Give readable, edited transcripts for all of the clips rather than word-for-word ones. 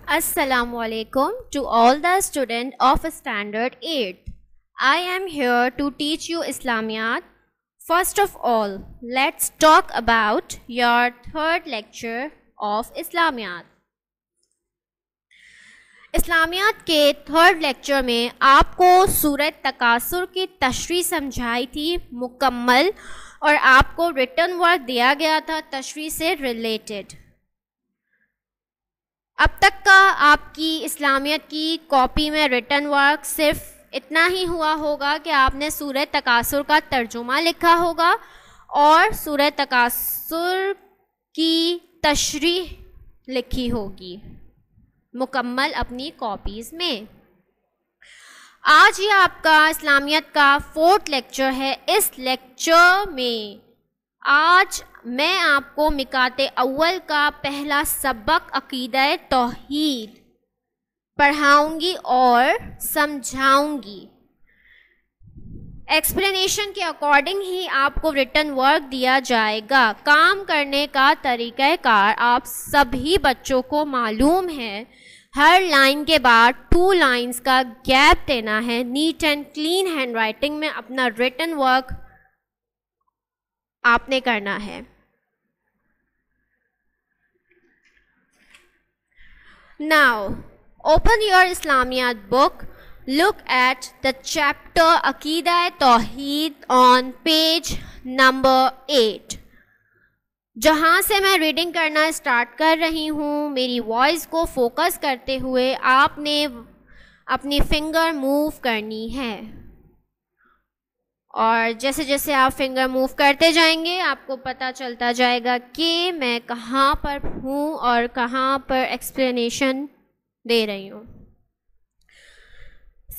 Assalamu alaikum to all the students of Standard 8. I am here to teach you Islamiyat. First of all, let's talk about your third lecture of Islamiyat. اسلامیات کے third lecture میں آپ کو سورہ تکاثر کی تشریح سمجھائی تھی مکمل، اور آپ کو ریٹن ورک دیا گیا تھا تشریح سے ریلیٹڈ. اب تک کا آپ کی اسلامیات کی کاپی میں ریٹن ورک صرف اتنا ہی ہوا ہوگا کہ آپ نے سورہ تکاثر کا ترجمہ لکھا ہوگا اور سورہ تکاثر کی تشریح لکھی ہوگی مکمل اپنی کاپیز میں. آج یہ آپ کا اسلامیات کا فورتھ لیکچر ہے. اس لیکچر میں آج میں آپ کو مقاط اول کا پہلا سبق عقیدہ توحید پڑھاؤں گی اور سمجھاؤں گی. ایکسپلینیشن کے اکارڈنگ ہی آپ کو ریٹن ورک دیا جائے گا. کام کرنے کا طریقہ کار آپ سبھی بچوں کو معلوم ہے. ہر لائن کے بعد 2 لائنز کا گیپ دینا ہے. نیٹ اینڈ کلین ہینڈ رائٹنگ میں اپنا ریٹن ورک آپ نے کرنا ہے. Now, open your Islamiyat book. Look at the chapter Aqidah Tawheed on page number 8. جہاں سے میں ریڈنگ کرنا اسٹارٹ کر رہی ہوں، میری وائس کو فوکس کرتے ہوئے آپ نے اپنی فنگر موو کرنی ہے، اور جیسے جیسے آپ فنگر موو کرتے جائیں گے آپ کو پتہ چلتا جائے گا کہ میں کہاں پر ہوں اور کہاں پر ایکسپلینیشن دے رہی ہوں.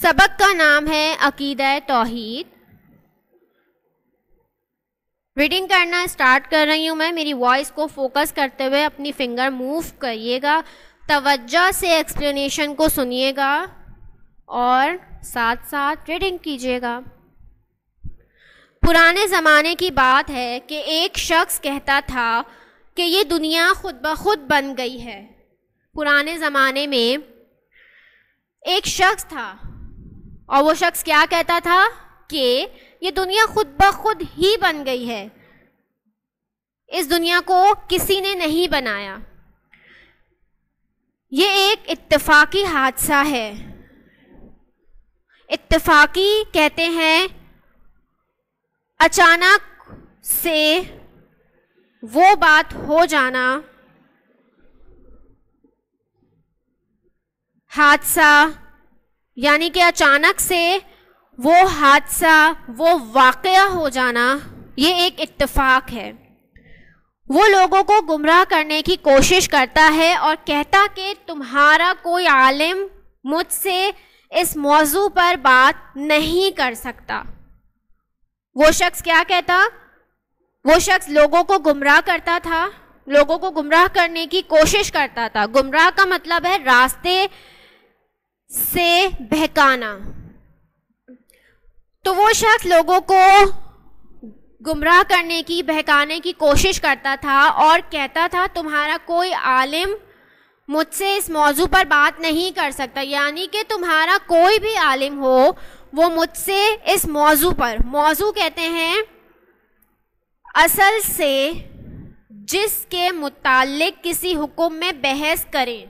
سبق کا نام ہے عقیدہ توحید. ریڈنگ کرنا اسٹارٹ کر رہی ہوں میں. میری وائس کو فوکس کرتے ہوئے اپنی فنگر موو کریے گا، توجہ سے ایکسپلینیشن کو سنیے گا اور ساتھ ساتھ ریڈنگ کیجیے گا. پرانے زمانے کی بات ہے کہ ایک شخص کہتا تھا کہ یہ دنیا خود بخود بن گئی ہے. پرانے زمانے میں ایک شخص تھا اور وہ شخص کیا کہتا تھا کہ یہ دنیا خود بخود ہی بن گئی ہے، اس دنیا کو کسی نے نہیں بنایا. یہ ایک اتفاقی حادثہ ہے. اتفاقی کہتے ہیں اچانک سے وہ بات ہو جانا، حادثہ یعنی کہ اچانک سے وہ حادثہ، وہ واقعہ ہو جانا، یہ ایک اتفاق ہے. وہ لوگوں کو گمراہ کرنے کی کوشش کرتا ہے اور کہتا کہ تمہارا کوئی عالم مجھ سے اس موضوع پر بات نہیں کر سکتا. وہ شخص کیا کہتا؟ وہ شخص لوگوں کو گمراہ کرتا تھا، لوگوں کو گمراہ کرنے کی کوشش کرتا تھا. گمراہ کا مطلب ہے راستے سے بہکانا. تو وہ شخص لوگوں کو گمراہ کرنے کی، بہکانے کی کوشش کرتا تھا اور کہتا تھا تمہارا کوئی عالم مجھ سے اس موضوع پر بات نہیں کر سکتا، یعنی کہ تمہارا کوئی بھی عالم ہو وہ مجھ سے اس موضوع پر، موضوع کہتے ہیں اصل سے جس کے متعلق کسی حکم میں بحث کریں،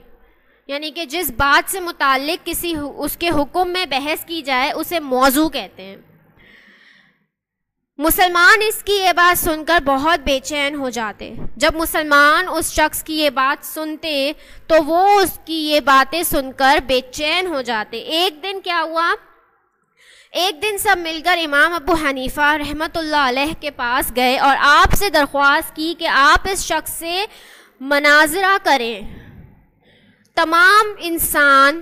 یعنی کہ جس بات سے متعلق کسی اس کے حکم میں بحث کی جائے اسے موضوع کہتے ہیں. مسلمان اس کی یہ بات سن کر بہت بے چین ہو جاتے. جب مسلمان اس شخص کی یہ بات سنتے تو وہ اس کی یہ باتیں سن کر بے چین ہو جاتے. ایک دن کیا ہوا؟ ایک دن سب مل کر امام ابو حنیفہ رحمۃ اللہ علیہ کے پاس گئے اور آپ سے درخواست کی کہ آپ اس شخص سے مناظرہ کریں. تمام انسان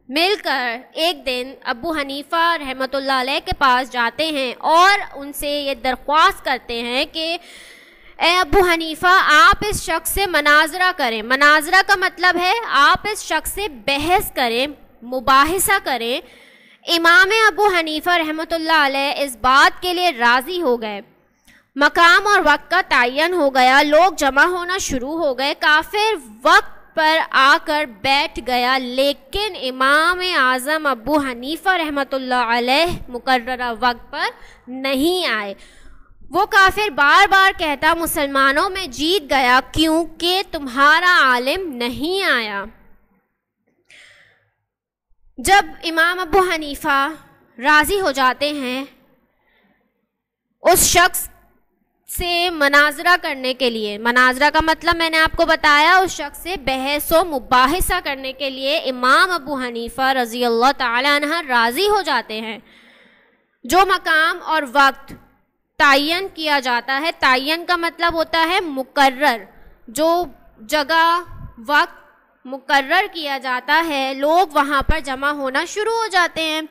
مل کر ایک دن ابو حنیفہ رحمۃ اللہ علیہ کے پاس جاتے ہیں اور ان سے یہ درخواست کرتے ہیں کہ اے ابو حنیفہ آپ اس شخص سے مناظرہ کریں. مناظرہ کا مطلب ہے آپ اس شخص سے بحث کریں، مباحثہ کریں. امام ابو حنیفہ رحمۃ اللہ علیہ اس بات کے لیے راضی ہو گئے. مقام اور وقت کا تعین ہو گیا، لوگ جمع ہونا شروع ہو گئے. کافر وقت پر آ کر بیٹھ گیا، لیکن امام اعظم ابو حنیفہ رحمۃ اللہ علیہ مقررہ وقت پر نہیں آئے۔ وہ کافر بار بار کہتا مسلمانوں میں جیت گیا کیونکہ تمہارا عالم نہیں آیا۔ جب امام ابو حنیفہ راضی ہو جاتے ہیں اس شخص سے مناظرہ کرنے کے لیے، مناظرہ کا مطلب میں نے آپ کو بتایا، اس شخص سے بحث و مباحثہ کرنے کے لیے امام ابو حنیفہ رضی اللہ تعالی عنہ راضی ہو جاتے ہیں۔ جو مقام اور وقت تعین کیا جاتا ہے، تعین کا مطلب ہوتا ہے مقرر، جو جگہ وقت مقرر کیا جاتا ہے لوگ وہاں پر جمع ہونا شروع ہو جاتے ہیں۔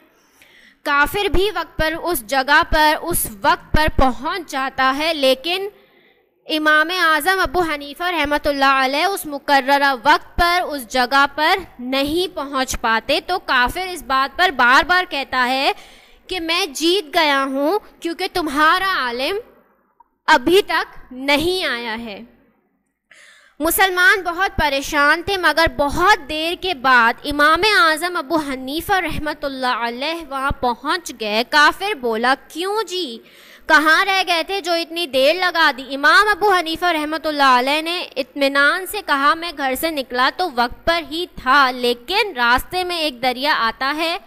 کافر بھی وقت پر اس جگہ پر اس وقت پر پہنچ جاتا ہے، لیکن امام اعظم ابو حنیفہ رحمۃ اللہ علیہ اس مقررہ وقت پر اس جگہ پر نہیں پہنچ پاتے، تو کافر اس بات پر بار بار کہتا ہے کہ میں جیت گیا ہوں کیونکہ تمہارا عالم ابھی تک نہیں آیا ہے۔ مسلمان بہت پریشان تھے، مگر بہت دیر کے بعد امام اعظم ابو حنیفہ رحمۃ اللہ علیہ وہاں پہنچ گئے۔ کافر بولا کیوں جی، کہاں رہ گئے تھے جو اتنی دیر لگا دی؟ امام ابو حنیفہ رحمۃ اللہ علیہ نے اطمینان سے کہا میں گھر سے نکلا تو وقت پر ہی تھا، لیکن راستے میں ایک دریا آتا ہے،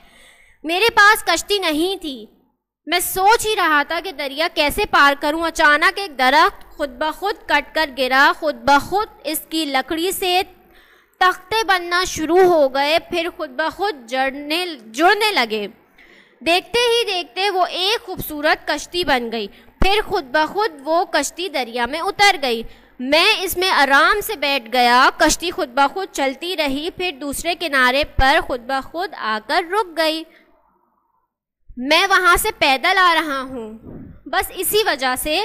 میرے پاس کشتی نہیں تھی، میں سوچ ہی رہا تھا کہ دریا کیسے پار کروں، اچانک ایک درخت خود بخود کٹ کر گرا، خود بخود اس کی لکڑی سے تختے بننا شروع ہو گئے، پھر خود بخود جڑنے لگے، دیکھتے ہی دیکھتے وہ ایک خوبصورت کشتی بن گئی، پھر خود بخود وہ کشتی دریا میں اتر گئی، میں اس میں آرام سے بیٹھ گیا، کشتی خود بخود چلتی رہی، پھر دوسرے کنارے پر خود بخود آ کر رک گئی، میں وہاں سے پیدل آ رہا ہوں، بس اسی وجہ سے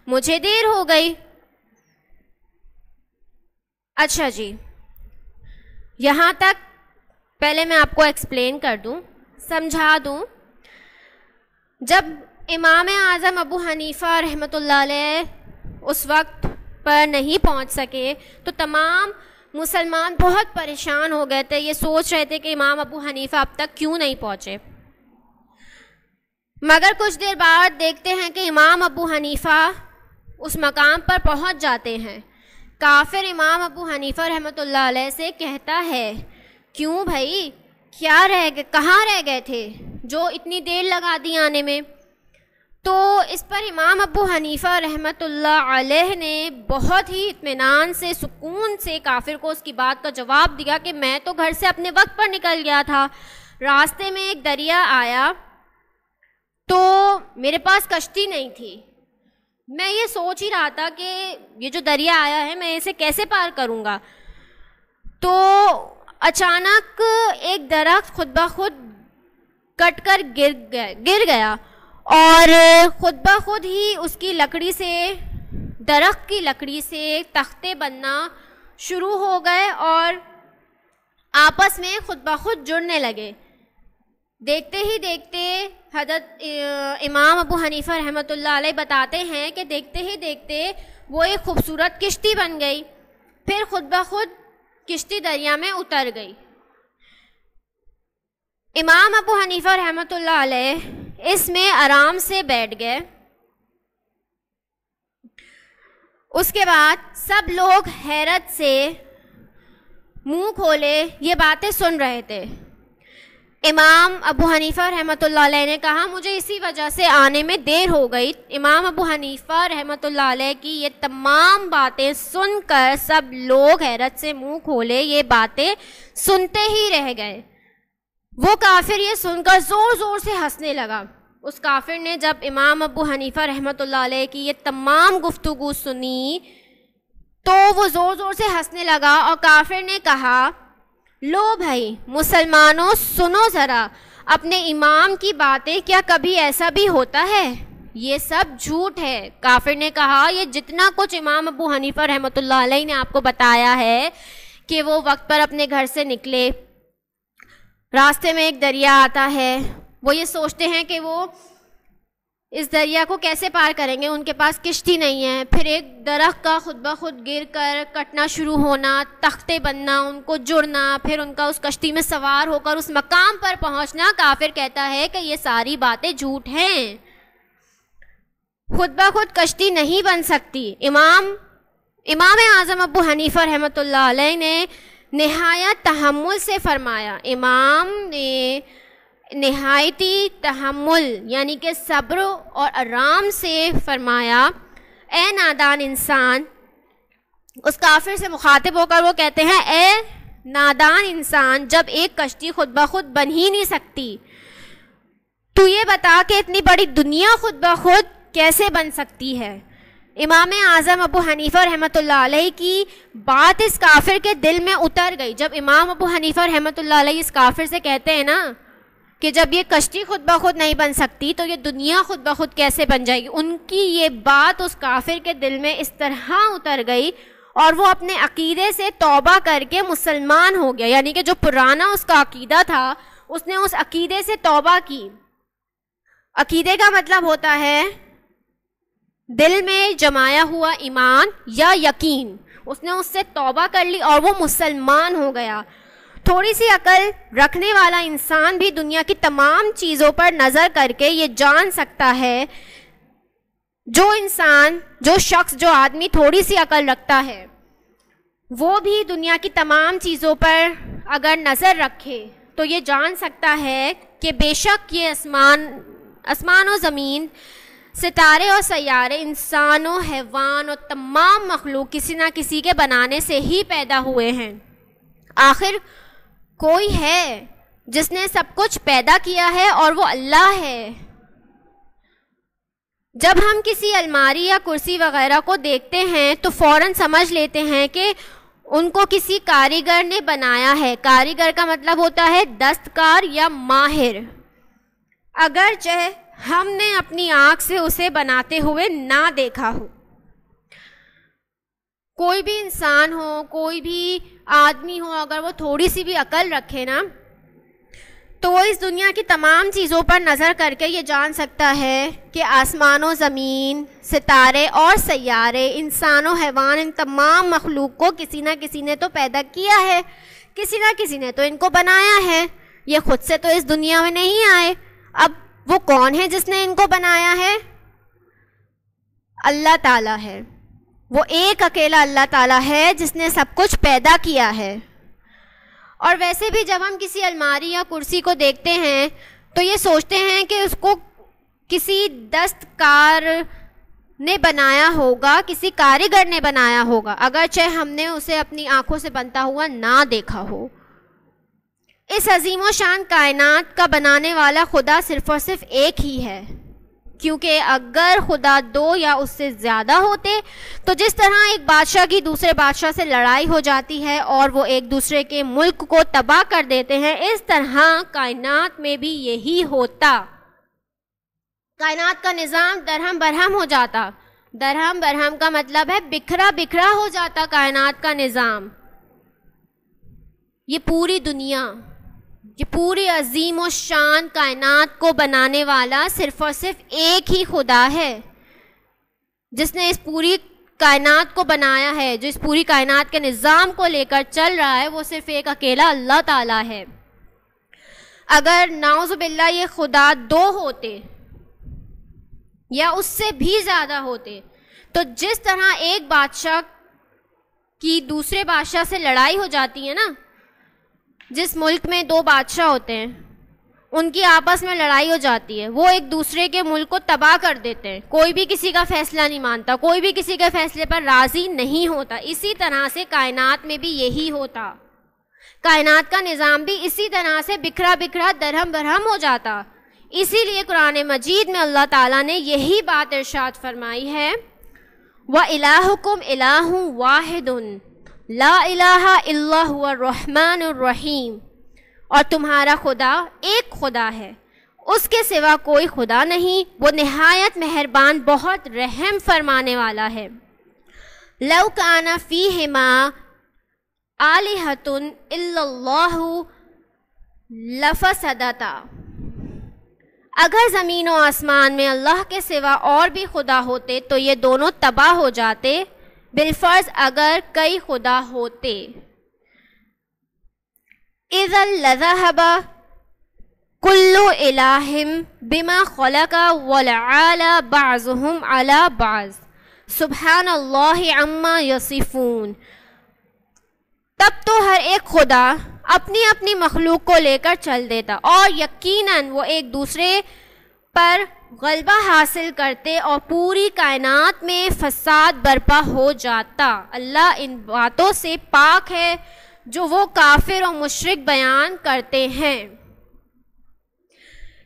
مجھے دیر ہو گئی۔ اچھا جی، یہاں تک پہلے میں آپ کو ایکسپلین کر دوں، سمجھا دوں۔ جب امام اعظم ابو حنیفہ رحمۃ اللہ علیہ اس وقت پر نہیں پہنچ سکے تو تمام مسلمان بہت پریشان ہو گئے تھے، یہ سوچ رہے تھے کہ امام ابو حنیفہ اب تک کیوں نہیں پہنچے۔ مگر کچھ دیر بعد دیکھتے ہیں کہ امام ابو حنیفہ اس مقام پر پہنچ جاتے ہیں۔ کافر امام ابو حنیفہ رحمۃ اللہ علیہ سے کہتا ہے کیوں بھائی، کیا رہ گئے، کہاں رہ گئے تھے جو اتنی دیر لگا دی آنے میں؟ تو اس پر امام ابو حنیفہ رحمۃ اللہ علیہ نے بہت ہی اطمینان سے، سکون سے کافر کو اس کی بات کا جواب دیا کہ میں تو گھر سے اپنے وقت پر نکل گیا تھا، راستے میں ایک دریا آیا تو میرے پاس کشتی نہیں تھی، میں یہ سوچ ہی رہا تھا کہ یہ جو دریا آیا ہے میں اسے کیسے پار کروں گا، تو اچانک ایک درخت خود بخود کٹ کر گر گیا اور خود بخود ہی اس کی لکڑی سے، درخت کی لکڑی سے تختے بننا شروع ہو گئے اور آپس میں خود بخود جڑنے لگے۔ دیکھتے ہی دیکھتے حضرت امام ابو حنیفہ رحمۃ اللہ علیہ بتاتے ہیں کہ دیکھتے ہی دیکھتے وہ ایک خوبصورت کشتی بن گئی، پھر خود بخود کشتی دریا میں اتر گئی۔ امام ابو حنیفہ رحمۃ اللہ علیہ اس میں آرام سے بیٹھ گئے۔ اس کے بعد سب لوگ حیرت سے منہ کھولے یہ باتیں سن رہے تھے۔ امام ابو حنیفہ رحمۃ اللہ علیہ نے کہا مجھے اسی وجہ سے آنے میں دیر ہو گئی۔ امام ابو حنیفہ رحمۃ اللہ علیہ کی یہ تمام باتیں سن کر سب لوگ حیرت سے منہ کھولے، یہ باتیں سنتے ہی رہ گئے۔ وہ کافر یہ سن کر زور زور سے ہنسنے لگا۔ اس کافر نے جب امام ابو حنیفہ رحمۃ اللہ علیہ کی یہ تمام گفتگو سنی تو وہ زور زور سے ہنسنے لگا اور کافر نے کہا لو بھائی مسلمانوں سنو ذرا اپنے امام کی باتیں، کیا کبھی ایسا بھی ہوتا ہے؟ یہ سب جھوٹ ہے۔ کافر نے کہا یہ جتنا کچھ امام ابو حنیفہ رحمۃ اللہ علیہ نے آپ کو بتایا ہے کہ وہ وقت پر اپنے گھر سے نکلے، راستے میں ایک دریا آتا ہے، وہ یہ سوچتے ہیں کہ وہ اس دریا کو کیسے پار کریں گے؟ ان کے پاس کشتی نہیں ہے. پھر ایک درخت کا خود بخود گر کر کٹنا شروع ہونا، تختے بننا، ان کو جڑنا، پھر ان کا اس کشتی میں سوار ہو کر اس مقام پر پہنچنا. کافر کہتا ہے کہ یہ ساری باتیں جھوٹ ہیں، خود بخود کشتی نہیں بن سکتی. امام اعظم ابو حنیفہ رحمۃ اللہ علیہ نے نہایت تحمل سے فرمایا، امام نے نہایتی تحمل یعنی کہ صبر اور آرام سے فرمایا، اے نادان انسان. اس کافر سے مخاطب ہو کر وہ کہتے ہیں، اے نادان انسان، جب ایک کشتی خود بخود بن ہی نہیں سکتی تو یہ بتا کہ اتنی بڑی دنیا خود بخود کیسے بن سکتی ہے. امام اعظم ابو حنیفہ رحمۃ اللہ علیہ کی بات اس کافر کے دل میں اتر گئی. جب امام ابو حنیفہ رحمۃ اللہ علیہ اس کافر سے کہتے ہیں نا کہ جب یہ کشتی خود بخود نہیں بن سکتی تو یہ دنیا خود بخود کیسے بن جائے گی، ان کی یہ بات اس کافر کے دل میں اس طرح اتر گئی اور وہ اپنے عقیدے سے توبہ کر کے مسلمان ہو گیا. یعنی کہ جو پرانا اس کا عقیدہ تھا اس نے اس عقیدے سے توبہ کی. عقیدے کا مطلب ہوتا ہے دل میں جمایا ہوا ایمان یا یقین. اس نے اس سے توبہ کر لی اور وہ مسلمان ہو گیا. تھوڑی سی عقل رکھنے والا انسان بھی دنیا کی تمام چیزوں پر نظر کر کے یہ جان سکتا ہے، جو شخص جو آدمی تھوڑی سی عقل رکھتا ہے وہ بھی دنیا کی تمام چیزوں پر اگر نظر رکھے تو یہ جان سکتا ہے کہ بے شک یہ آسمان و زمین، ستارے اور سیارے، انسان و حیوان اور تمام مخلوق کسی نہ کسی کے بنانے سے ہی پیدا ہوئے ہیں. آخر کوئی ہے جس نے سب کچھ پیدا کیا ہے اور وہ اللہ ہے. جب ہم کسی الماری یا کرسی وغیرہ کو دیکھتے ہیں تو فوراً سمجھ لیتے ہیں کہ ان کو کسی کاریگر نے بنایا ہے. کاریگر کا مطلب ہوتا ہے دستکار یا ماہر. اگرچہ ہم نے اپنی آنکھ سے اسے بناتے ہوئے نہ دیکھا ہو. کوئی بھی انسان ہو، کوئی بھی آدمی ہو، اگر وہ تھوڑی سی بھی عقل رکھے نا تو وہ اس دنیا کی تمام چیزوں پر نظر کر کے یہ جان سکتا ہے کہ آسمان و زمین، ستارے اور سیارے، انسان و حیوان، ان تمام مخلوق کو کسی نہ کسی نے تو پیدا کیا ہے، کسی نہ کسی نے تو ان کو بنایا ہے. یہ خود سے تو اس دنیا میں نہیں آئے. اب وہ کون ہے جس نے ان کو بنایا ہے؟ اللہ تعالیٰ ہے. وہ ایک اکیلا اللہ تعالیٰ ہے جس نے سب کچھ پیدا کیا ہے. اور ویسے بھی جب ہم کسی الماری یا کرسی کو دیکھتے ہیں تو یہ سوچتے ہیں کہ اس کو کسی دستکار نے بنایا ہوگا، کسی کاریگر نے بنایا ہوگا، اگرچہ ہم نے اسے اپنی آنکھوں سے بنتا ہوا نہ دیکھا ہو. اس عظیم و شان کائنات کا بنانے والا خدا صرف اور صرف ایک ہی ہے، کیونکہ اگر خدا دو یا اس سے زیادہ ہوتے تو جس طرح ایک بادشاہ کی دوسرے بادشاہ سے لڑائی ہو جاتی ہے اور وہ ایک دوسرے کے ملک کو تباہ کر دیتے ہیں، اس طرح کائنات میں بھی یہی ہوتا. کائنات کا نظام درہم برہم ہو جاتا. درہم برہم کا مطلب ہے بکھرا بکھرا ہو جاتا کائنات کا نظام. یہ پوری دنیا، یہ پوری عظیم و شان کائنات کو بنانے والا صرف اور صرف ایک ہی خدا ہے جس نے اس پوری کائنات کو بنایا ہے. جو اس پوری کائنات کے نظام کو لے کر چل رہا ہے وہ صرف ایک اکیلا اللہ تعالیٰ ہے. اگر نعوذ باللہ یہ خدا دو ہوتے یا اس سے بھی زیادہ ہوتے تو جس طرح ایک بادشاہ کی دوسرے بادشاہ سے لڑائی ہو جاتی ہے نا، جس ملک میں دو بادشاہ ہوتے ہیں ان کی آپس میں لڑائی ہو جاتی ہے، وہ ایک دوسرے کے ملک کو تباہ کر دیتے ہیں، کوئی بھی کسی کا فیصلہ نہیں مانتا، کوئی بھی کسی کے فیصلے پر راضی نہیں ہوتا. اسی طرح سے کائنات میں بھی یہی ہوتا. کائنات کا نظام بھی اسی طرح سے بکھرا بکھرا درہم برہم ہو جاتا. اسی لیے قرآن مجید میں اللہ تعالیٰ نے یہی بات ارشاد فرمائی ہے، وَإِلَٰهُكُمْ إِلَٰهٌ وَاحِدٌ لَا إِلَٰهَ إِلَّا هُوَ الرَّحْمَٰنُ الرَّحِيمُ. اور تمہارا خدا ایک خدا ہے، اس کے سوا کوئی خدا نہیں، وہ نہایت مہربان، بہت رحم فرمانے والا ہے. لَوْ كَانَ فِيهِمَا آلِهَةٌ إِلَّا اللَّهُ لَفَسَدَتَا. اگر زمین و آسمان میں اللہ کے سوا اور بھی خدا ہوتے تو یہ دونوں تباہ ہو جاتے، بالفرض اگر کئی خدا ہوتے۔ اذا لذهب كل إله بما خلق ولعلى بعضهم على بعض سبحان اللہ عما یصفون۔ تب تو ہر ایک خدا اپنی اپنی مخلوق کو لے کر چل دیتا اور یقیناً وہ ایک دوسرے پر غلبہ حاصل کرتے اور پوری کائنات میں فساد برپا ہو جاتا۔ اللہ ان باتوں سے پاک ہے جو وہ کافر اور مشرک بیان کرتے ہیں۔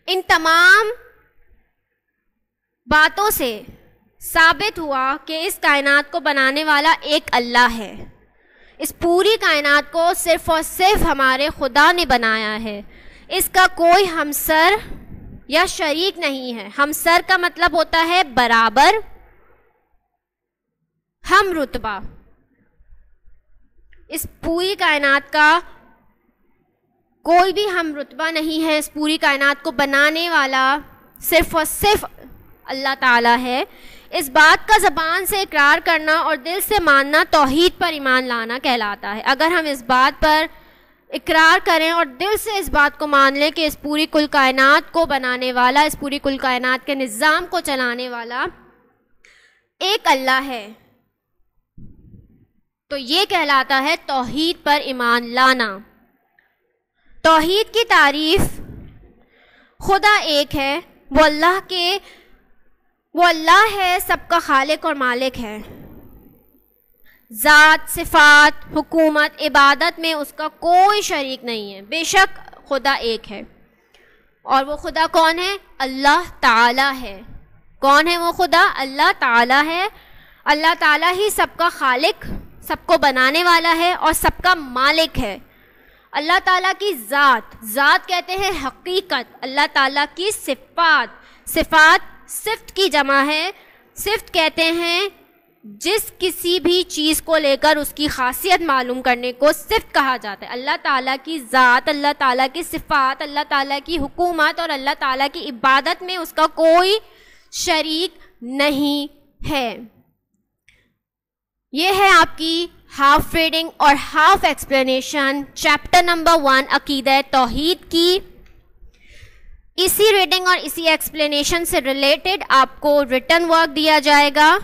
ان تمام باتوں سے ثابت ہوا کہ اس کائنات کو بنانے والا ایک اللہ ہے۔ اس پوری کائنات کو صرف اور صرف ہمارے خدا نے بنایا ہے، اس کا کوئی ہمسر یا شریک نہیں ہے۔ ہمسر کا مطلب ہوتا ہے برابر، ہم رتبہ۔ اس پوری کائنات کا کوئی بھی ہم رتبہ نہیں ہے۔ اس پوری کائنات کو بنانے والا صرف اور صرف اللہ تعالیٰ ہے۔ اس بات کا زبان سے اقرار کرنا اور دل سے ماننا توحید پر ایمان لانا کہلاتا ہے۔ اگر ہم اس بات پر اقرار کریں اور دل سے اس بات کو مان لیں کہ اس پوری کل کائنات کو بنانے والا، اس پوری کل کائنات کے نظام کو چلانے والا ایک اللہ ہے، تو یہ کہلاتا ہے توحید پر ایمان لانا۔ توحید کی تعریف خدا ایک ہے، وہ اللہ ہے، سب کا خالق اور مالک ہے۔ ذات، صفات، حکومت، عبادت میں اس کا کوئی شریک نہیں ہے۔ بے شک خدا ایک ہے، اور وہ خدا کون ہے؟ اللہ تعالی ہے۔ کون ہے وہ خدا؟ اللہ تعالی ہے۔ اللہ تعالی ہی سب کا خالق، سب کو بنانے والا ہے اور سب کا مالک ہے۔ اللہ تعالیٰ کی ذات کہتے ہیں حقیقت۔ اللہ تعالیٰ کی صفات صفت کی جمع ہے۔ صفت کہتے ہیں جس کسی بھی چیز کو لے کر اس کی خاصیت معلوم کرنے کو صفت کہا جاتا ہے۔ اللہ تعالیٰ کی ذات، اللہ تعالیٰ کی صفات، اللہ تعالیٰ کی حکومت اور اللہ تعالیٰ کی عبادت میں اس کا کوئی شریک نہیں ہے۔ یہ ہے آپ کی ہاف ریڈنگ اور ہاف ایکسپلینیشن چیپٹر نمبر 1 عقیدہ توحید کی۔ اسی ریڈنگ اور اسی ایکسپلینیشن سے ریلیٹڈ آپ کو ریٹن ورک دیا جائے گا۔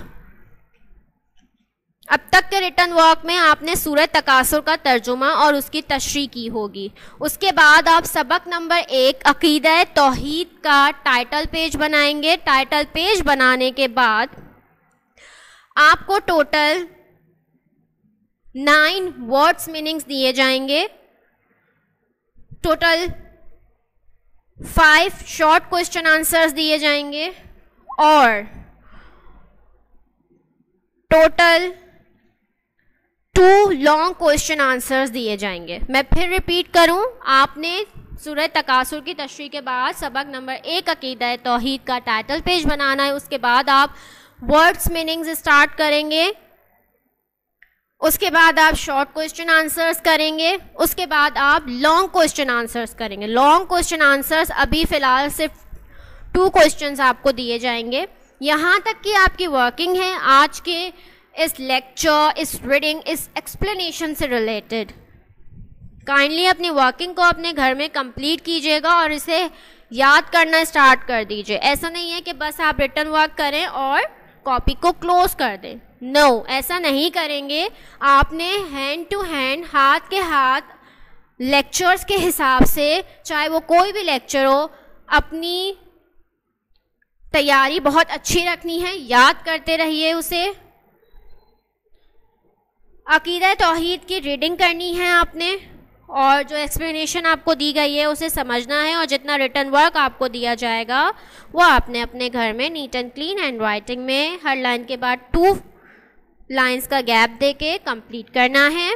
اب تک کے ریٹن ورک میں آپ نے سورہ تکاثر کا ترجمہ اور اس کی تشریح کی ہوگی۔ اس کے بعد آپ سبق نمبر 1 عقیدہ توحید کا ٹائٹل پیج بنائیں گے۔ ٹائٹل پیج بنانے کے بعد آپ کو ٹوٹل 9 ورڈز میننگز دیے جائیں گے، ٹوٹل 5 شارٹ کوشچن آنسرز دیے جائیں گے اور ٹوٹل 2 لانگ کوشچن آنسرز دیے جائیں گے۔ میں پھر ریپیٹ کروں، آپ نے سورہ تکاثر کی تشریح کے بعد سبق نمبر 1 عقیدہ توحید کا ٹائٹل پیج بنانا ہے۔ اس کے بعد آپ ورڈز میننگز اسٹارٹ کریں گے، اس کے بعد آپ شارٹ کوشچن آنسرز کریں گے، اس کے بعد آپ لانگ کوشچن آنسرز کریں گے۔ لانگ کوشچن آنسرز ابھی فی الحال صرف 2 کوشچنز آپ کو دیے جائیں گے۔ یہاں تک کہ آپ کی ورکنگ ہے آج کے اس لیکچر، اس ریڈنگ، اس ایکسپلینیشن سے ریلیٹڈ۔ کائنڈلی اپنی ورکنگ کو اپنے گھر میں کمپلیٹ کیجیے گا اور اسے یاد کرنا اسٹارٹ کر دیجیے۔ ایسا نہیں ہے کہ بس آپ ریٹن ورک کریں اور کاپی کو کلوز کر دیں، نو، ایسا نہیں کریں گے۔ آپ نے ہینڈ ٹو ہینڈ، ہاتھ کے ہاتھ لیکچرز کے حساب سے، چاہے وہ کوئی بھی لیکچر ہو، اپنی تیاری بہت اچھی رکھنی ہے، یاد کرتے رہیے اسے۔ عقیدہ توحید کی ریڈنگ کرنی ہے آپ نے، اور جو ایکسپلینیشن آپ کو دی گئی ہے اسے سمجھنا ہے، اور جتنا ریٹن ورک آپ کو دیا جائے گا وہ آپ نے اپنے گھر میں نیٹ اینڈ کلین ہینڈ رائٹنگ میں ہر لائن کے بعد 2 لائنز کا گیپ دے کے کمپلیٹ کرنا ہے۔